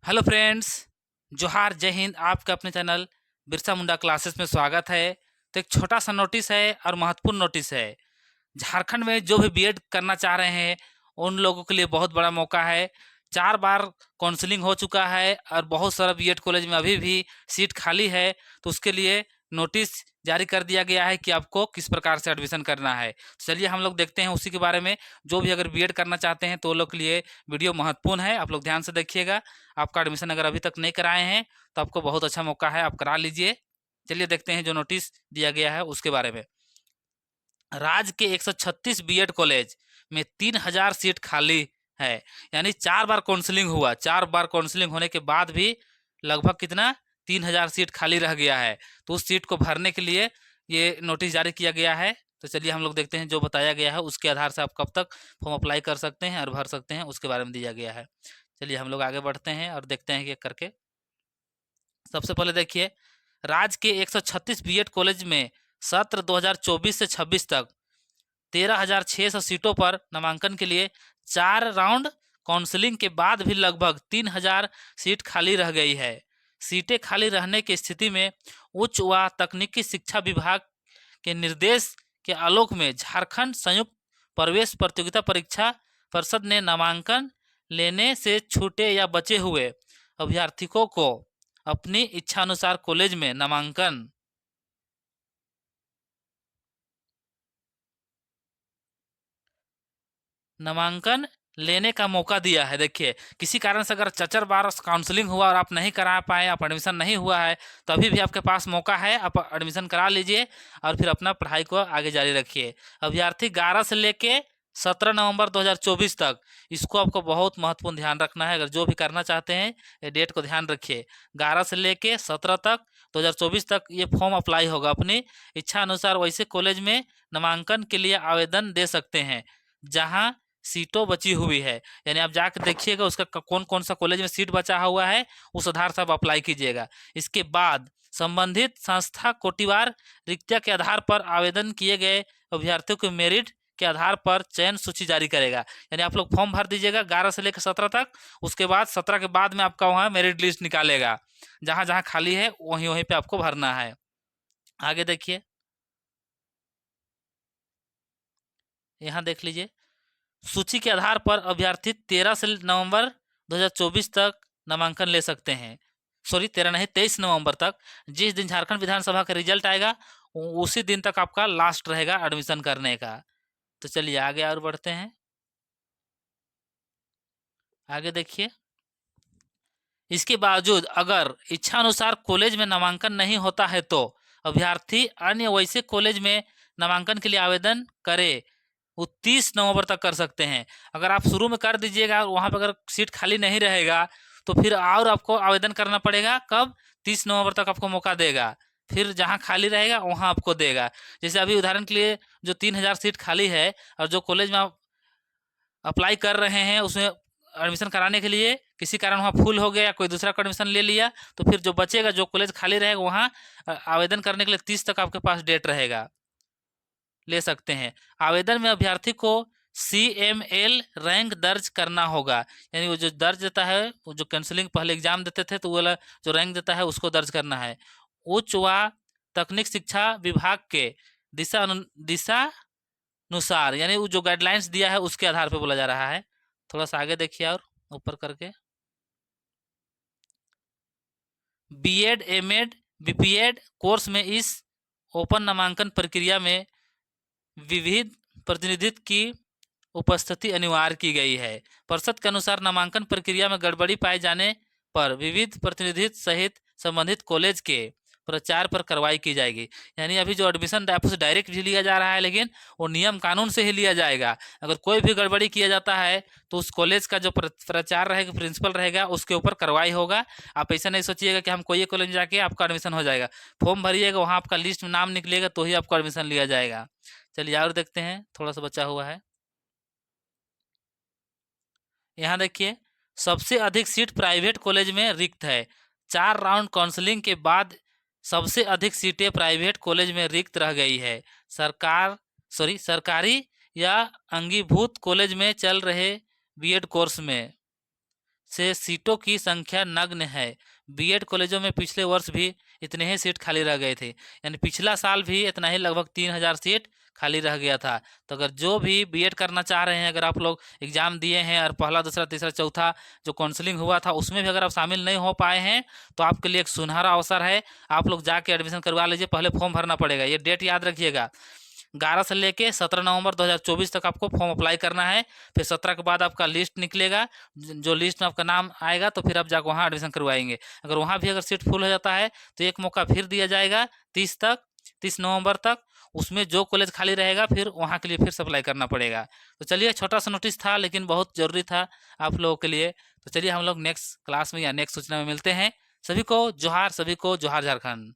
Hello friends, जोहार जय हिंद। आपका अपने चैनल बिरसा मुंडा क्लासेस में स्वागत है। तो एक छोटा सा नोटिस है और महत्वपूर्ण नोटिस है। झारखंड में जो भी बीएड करना चाह रहे हैं उन लोगों के लिए बहुत बड़ा मौका है। 4 बार काउंसलिंग हो चुका है और बहुत सारा बीएड कॉलेज में अभी भी सीट खाली है। तो उसके लिए नोटिस जारी कर दिया गया है कि आपको किस प्रकार से एडमिशन करना है। तो चलिए हम लोग देखते हैं उसी के बारे में। जो भी अगर बीएड करना चाहते हैं तो वो लोग के लिए वीडियो महत्वपूर्ण है, आप लोग ध्यान से देखिएगा। आपका एडमिशन अगर अभी तक नहीं कराए हैं तो आपको बहुत अच्छा मौका है, आप करा लीजिए। चलिए देखते हैं जो नोटिस दिया गया है उसके बारे में। राज्य के 136 बीएड कॉलेज में 3000 सीट खाली है। यानी 4 बार काउंसलिंग हुआ, 4 बार काउंसलिंग होने के बाद भी लगभग कितना 3000 सीट खाली रह गया है। तो उस सीट को भरने के लिए ये नोटिस जारी किया गया है। तो चलिए हम लोग देखते हैं जो बताया गया है उसके आधार से आप कब तक फॉर्म अप्लाई कर सकते हैं और भर सकते हैं उसके बारे में दिया गया है। चलिए हम लोग आगे बढ़ते हैं और देखते हैं कि करके। सबसे पहले देखिए, राज्य के 136 बीएड कॉलेज में सत्र 2024 से 26 तक 13,600 सीटों पर नामांकन के लिए 4 राउंड काउंसलिंग के बाद भी लगभग 3,000 सीट खाली रह गई है। सीटें खाली रहने की स्थिति में उच्च व तकनीकी शिक्षा विभाग के निर्देश के आलोक में झारखंड संयुक्त प्रवेश प्रतियोगिता परीक्षा परिषद ने नामांकन लेने से छूटे या बचे हुए अभ्यर्थियों को अपनी इच्छानुसार कॉलेज में नामांकन लेने का मौका दिया है। देखिए, किसी कारण से अगर 4 बार काउंसलिंग हुआ और आप नहीं करा पाए, आप एडमिशन नहीं हुआ है, तो अभी भी आपके पास मौका है, आप एडमिशन करा लीजिए और फिर अपना पढ़ाई को आगे जारी रखिए। अभ्यर्थी 11 से लेके 17 नवंबर 2024 तक, इसको आपको बहुत महत्वपूर्ण ध्यान रखना है। अगर जो भी करना चाहते हैं ये डेट को ध्यान रखिए। 11 से लेके 17 तक 2024 तक ये फॉर्म अप्लाई होगा। अपनी इच्छा अनुसार वैसे कॉलेज में नामांकन के लिए आवेदन दे सकते हैं जहाँ सीटों बची हुई है। यानी आप जाकर देखिएगा उसका कौन कौन सा कॉलेज में सीट बचा हुआ है, उस आधार से आप अप्लाई कीजिएगा। इसके बाद संबंधित संस्था कोटिवार रिक्तियों के आधार पर आवेदन किए गए अभ्यर्थियों के मेरिट के आधार पर चयन सूची जारी करेगा। यानी आप लोग फॉर्म भर दीजिएगा 11 से लेकर 17 तक। उसके बाद 17 के बाद में आपका वहाँ मेरिट लिस्ट निकालेगा। जहाँ जहाँ खाली है वहीं वहीं पे आपको भरना है। आगे देखिए, यहाँ देख लीजिए, सूची के आधार पर अभ्यर्थी 13 से नवंबर 2024 तक नामांकन ले सकते हैं। सॉरी, 13 नहीं, 23 नवंबर तक। जिस दिन झारखंड विधानसभा का रिजल्ट आएगा उसी दिन तक आपका लास्ट रहेगा एडमिशन करने का। तो चलिए आगे और बढ़ते हैं। आगे देखिए, इसके बावजूद अगर इच्छानुसार कॉलेज में नामांकन नहीं होता है तो अभ्यर्थी अन्य वैसे कॉलेज में नामांकन के लिए आवेदन करे, वो 30 नवंबर तक कर सकते हैं। अगर आप शुरू में कर दीजिएगा और वहाँ पर अगर सीट खाली नहीं रहेगा तो फिर और आपको आवेदन करना पड़ेगा। कब? 30 नवंबर तक आपको मौका देगा। फिर जहाँ खाली रहेगा वहाँ आपको देगा। जैसे अभी उदाहरण के लिए जो 3,000 सीट खाली है और जो कॉलेज में आप अप्लाई कर रहे हैं उसमें एडमिशन कराने के लिए किसी कारण वहाँ फुल हो गया या कोई दूसरा का एडमिशन ले लिया, तो फिर जो बचेगा, जो कॉलेज खाली रहेगा वहाँ आवेदन करने के लिए 30 तक आपके पास डेट रहेगा, ले सकते हैं। आवेदन में अभ्यर्थी को CML रैंक दर्ज करना होगा। यानी वो जो दर्ज देता है, वो जो काउंसलिंग पहले एग्जाम देते थे तो वो वाला जो रैंक देता है उसको दर्ज करना है। उच्च व तकनीक शिक्षा विभाग के दिशा अनुसार, यानी वो जो गाइडलाइंस दिया है उसके आधार पर बोला जा रहा है। थोड़ा सा आगे देखिए और ऊपर करके, बीएड एमएड बीपीएड कोर्स में इस ओपन नामांकन प्रक्रिया में विविध प्रतिनिधित्व की उपस्थिति अनिवार्य की गई है। परिषद के अनुसार नामांकन प्रक्रिया में गड़बड़ी पाए जाने पर विविध प्रतिनिधित्व सहित संबंधित कॉलेज के प्रचार पर कार्रवाई की जाएगी। यानी अभी जो एडमिशन आपसे डायरेक्ट भी लिया जा रहा है, लेकिन वो नियम कानून से ही लिया जाएगा। अगर कोई भी गड़बड़ी किया जाता है तो उस कॉलेज का जो प्रचार रहेगा, प्रिंसिपल रहेगा, उसके ऊपर कार्रवाई होगा। आप ऐसा नहीं सोचिएगा कि हम कोई कॉलेज जाके आपका एडमिशन हो जाएगा। फॉर्म भरिएगा, वहाँ आपका लिस्ट में नाम निकलेगा तो ही आपको एडमिशन लिया जाएगा। चलिए और देखते हैं, थोड़ा सा बचा हुआ है। यहाँ देखिए, सबसे अधिक सीट प्राइवेट कॉलेज में रिक्त है। 4 राउंड काउंसलिंग के बाद सबसे अधिक सीटें प्राइवेट कॉलेज में रिक्त रह गई है। सरकारी या अंगीभूत कॉलेज में चल रहे बीएड कोर्स में से सीटों की संख्या नग्न है। बीएड कॉलेजों में पिछले वर्ष भी इतने ही सीट खाली रह गए थे, यानी पिछला साल भी इतना ही लगभग 3000 सीट खाली रह गया था। तो अगर जो भी बीएड करना चाह रहे हैं, अगर आप लोग एग्जाम दिए हैं और पहला दूसरा तीसरा चौथा जो काउंसलिंग हुआ था उसमें भी अगर आप शामिल नहीं हो पाए हैं, तो आपके लिए एक सुनहरा अवसर है। आप लोग जाके एडमिशन करवा लीजिए। पहले फॉर्म भरना पड़ेगा, ये डेट याद रखिएगा। 11 से लेके 17 नवंबर 2024 तक आपको फॉर्म अप्लाई करना है। फिर 17 के बाद आपका लिस्ट निकलेगा, जो लिस्ट में आपका नाम आएगा तो फिर आप जाकर वहाँ एडमिशन करवाएंगे। अगर वहाँ भी अगर सीट फुल हो जाता है तो एक मौका फिर दिया जाएगा 30 नवंबर तक। उसमें जो कॉलेज खाली रहेगा फिर वहाँ के लिए फिर से अप्लाई करना पड़ेगा। तो चलिए, छोटा सा नोटिस था लेकिन बहुत ज़रूरी था आप लोगों के लिए। तो चलिए हम लोग नेक्स्ट क्लास में या नेक्स्ट सूचना में मिलते हैं। सभी को जोहार, सभी को जोहार झारखंड।